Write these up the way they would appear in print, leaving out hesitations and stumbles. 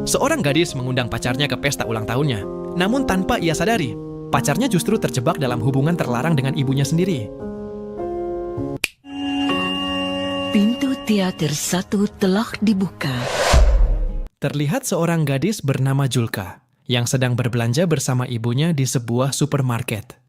Seorang gadis mengundang pacarnya ke pesta ulang tahunnya. Namun tanpa ia sadari, pacarnya justru terjebak dalam hubungan terlarang dengan ibunya sendiri. Pintu teater 1 telah dibuka. Terlihat seorang gadis bernama Julka yang sedang berbelanja bersama ibunya di sebuah supermarket.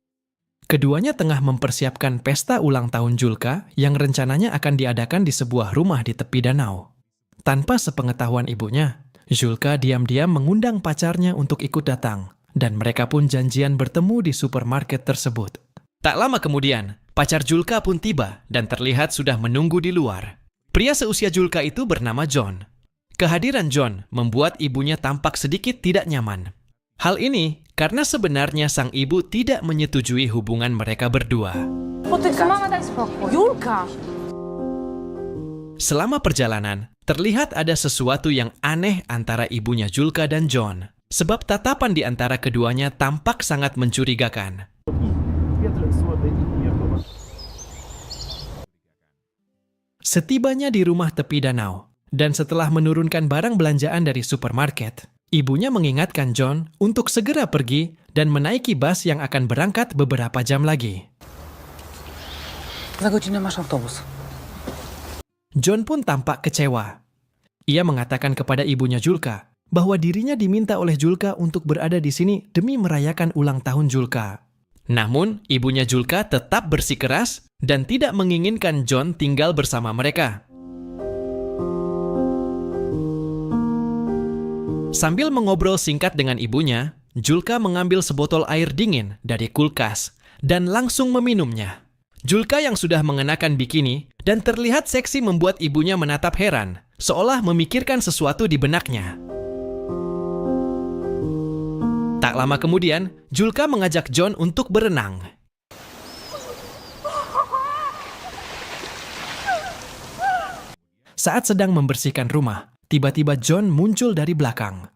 Keduanya tengah mempersiapkan pesta ulang tahun Julka yang rencananya akan diadakan di sebuah rumah di tepi danau. Tanpa sepengetahuan ibunya, Julka diam-diam mengundang pacarnya untuk ikut datang, dan mereka pun janjian bertemu di supermarket tersebut. Tak lama kemudian, pacar Julka pun tiba dan terlihat sudah menunggu di luar. Pria seusia Julka itu bernama John. Kehadiran John membuat ibunya tampak sedikit tidak nyaman. Hal ini karena sebenarnya sang ibu tidak menyetujui hubungan mereka berdua. Julka! Selama perjalanan, terlihat ada sesuatu yang aneh antara ibunya Julka dan John, sebab tatapan di antara keduanya tampak sangat mencurigakan. Setibanya di rumah tepi danau, dan setelah menurunkan barang belanjaan dari supermarket, ibunya mengingatkan John untuk segera pergi dan menaiki bus yang akan berangkat beberapa jam lagi. Za godzinę masz autobus. John pun tampak kecewa. Ia mengatakan kepada ibunya Julka bahwa dirinya diminta oleh Julka untuk berada di sini demi merayakan ulang tahun Julka. Namun, ibunya Julka tetap bersikeras dan tidak menginginkan John tinggal bersama mereka. Sambil mengobrol singkat dengan ibunya, Julka mengambil sebotol air dingin dari kulkas dan langsung meminumnya. Julka yang sudah mengenakan bikini dan terlihat seksi membuat ibunya menatap heran, seolah memikirkan sesuatu di benaknya. Tak lama kemudian, Julka mengajak John untuk berenang. Saat sedang membersihkan rumah, tiba-tiba John muncul dari belakang.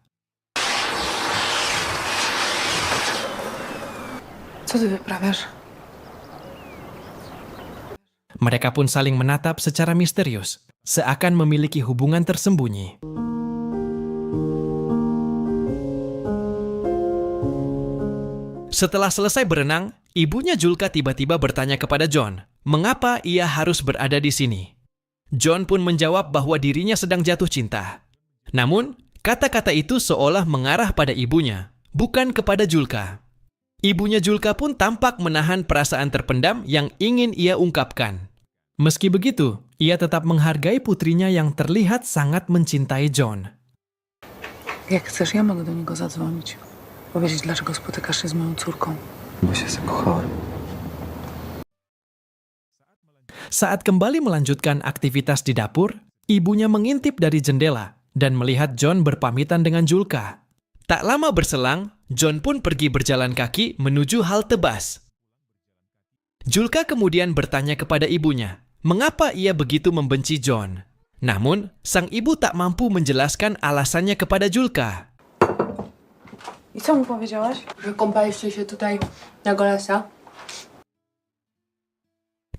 Co ty wyprawiasz? Mereka pun saling menatap secara misterius, seakan memiliki hubungan tersembunyi. Setelah selesai berenang, ibunya Julka tiba-tiba bertanya kepada John, mengapa ia harus berada di sini. John pun menjawab bahwa dirinya sedang jatuh cinta. Namun, kata-kata itu seolah mengarah pada ibunya, bukan kepada Julka. Ibunya Julka pun tampak menahan perasaan terpendam yang ingin ia ungkapkan. Meski begitu, ia tetap menghargai putrinya yang terlihat sangat mencintai John. Jak chcesz, ja mogę do niego zadzwonić. Powiedzieć, dlaczego spotykasz się z moją córką. Bo się zakochałem. Saat kembali melanjutkan aktivitas di dapur, ibunya mengintip dari jendela dan melihat John berpamitan dengan Julka. Tak lama berselang, John pun pergi berjalan kaki menuju halte bus. Julka kemudian bertanya kepada ibunya, mengapa ia begitu membenci John. Namun, sang ibu tak mampu menjelaskan alasannya kepada Julka. I co mu powiedziałaś? Że kąpaliście się tutaj na Golasa?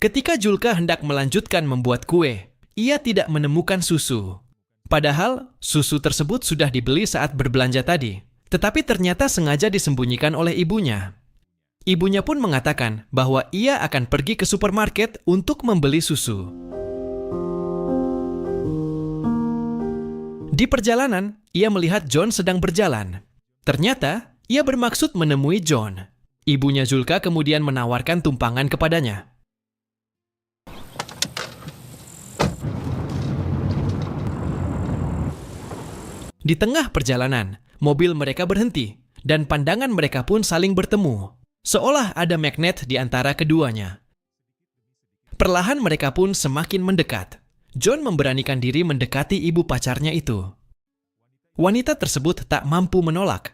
Ketika Julka hendak melanjutkan membuat kue, ia tidak menemukan susu. Padahal, susu tersebut sudah dibeli saat berbelanja tadi, tetapi ternyata sengaja disembunyikan oleh ibunya. Ibunya pun mengatakan bahwa ia akan pergi ke supermarket untuk membeli susu. Di perjalanan, ia melihat John sedang berjalan. Ternyata, ia bermaksud menemui John. Ibunya Julka kemudian menawarkan tumpangan kepadanya. Di tengah perjalanan, mobil mereka berhenti, dan pandangan mereka pun saling bertemu, seolah ada magnet di antara keduanya. Perlahan mereka pun semakin mendekat. John memberanikan diri mendekati ibu pacarnya itu. Wanita tersebut tak mampu menolak.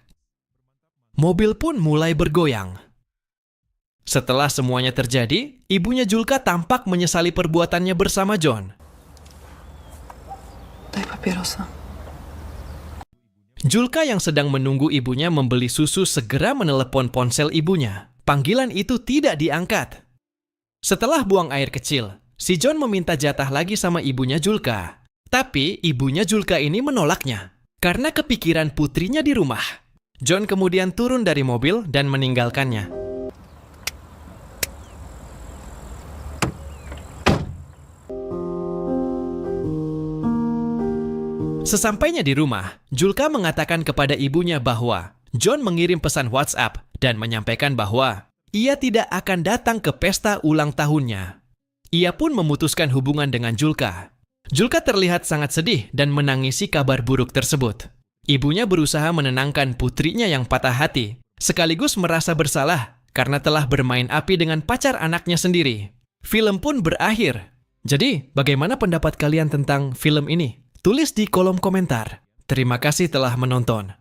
Mobil pun mulai bergoyang. Setelah semuanya terjadi, ibunya Julka tampak menyesali perbuatannya bersama John. Daj papierosa. Julka yang sedang menunggu ibunya membeli susu segera menelepon ponsel ibunya. Panggilan itu tidak diangkat. Setelah buang air kecil, si John meminta jatah lagi sama ibunya Julka. Tapi ibunya Julka ini menolaknya. Karena kepikiran putrinya di rumah, John kemudian turun dari mobil dan meninggalkannya. Sesampainya di rumah, Julka mengatakan kepada ibunya bahwa John mengirim pesan WhatsApp dan menyampaikan bahwa ia tidak akan datang ke pesta ulang tahunnya. Ia pun memutuskan hubungan dengan Julka. Julka terlihat sangat sedih dan menangisi kabar buruk tersebut. Ibunya berusaha menenangkan putrinya yang patah hati, sekaligus merasa bersalah karena telah bermain api dengan pacar anaknya sendiri. Film pun berakhir. Jadi, bagaimana pendapat kalian tentang film ini? Tulis di kolom komentar. Terima kasih telah menonton.